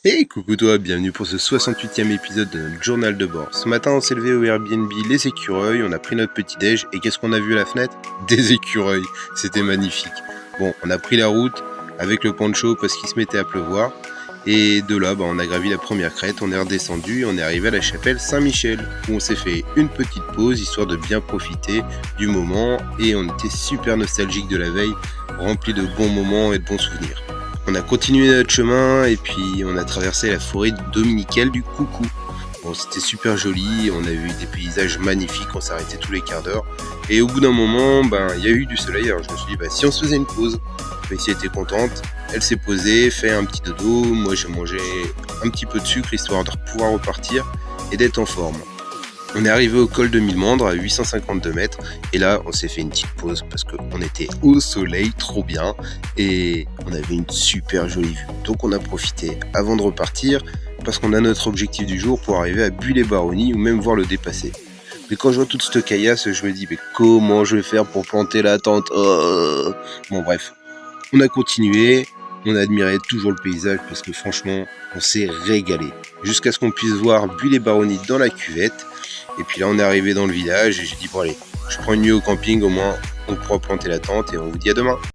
Hey, coucou toi, bienvenue pour ce 68e épisode de notre journal de bord. Ce matin, on s'est levé au Airbnb Les Écureuils, on a pris notre petit déj et qu'est-ce qu'on a vu à la fenêtre? Des écureuils, c'était magnifique. Bon, on a pris la route avec le poncho parce qu'il se mettait à pleuvoir et de là, on a gravi la première crête, on est redescendu et on est arrivé à la chapelle Saint-Michel où on s'est fait une petite pause histoire de bien profiter du moment et on était super nostalgique de la veille, rempli de bons moments et de bons souvenirs. On a continué notre chemin et puis on a traversé la forêt dominicale du Coucou. Bon, c'était super joli, on a vu des paysages magnifiques, on s'arrêtait tous les quarts d'heure. Et au bout d'un moment, il y a eu du soleil, alors je me suis dit, si on se faisait une pause. Ici était contente, elle s'est posée, fait un petit dodo, moi j'ai mangé un petit peu de sucre histoire de pouvoir repartir et d'être en forme. On est arrivé au col de Milmandre à 852 mètres et là on s'est fait une petite pause parce qu'on était au soleil, trop bien, et on avait une super jolie vue. Donc on a profité avant de repartir parce qu'on a notre objectif du jour pour arriver à Buis-les-Baronnies ou même voir le dépasser. Mais quand je vois toute cette caillasse, je me dis mais comment je vais faire pour planter la tente? Bon bref, on a continué, on a admiré toujours le paysage parce que franchement on s'est régalé. Jusqu'à ce qu'on puisse voir Buis-les-Baronnies dans la cuvette. Et puis là on est arrivé dans le village et j'ai dit bon allez, je prends une nuit au camping, au moins on pourra planter la tente et on vous dit à demain.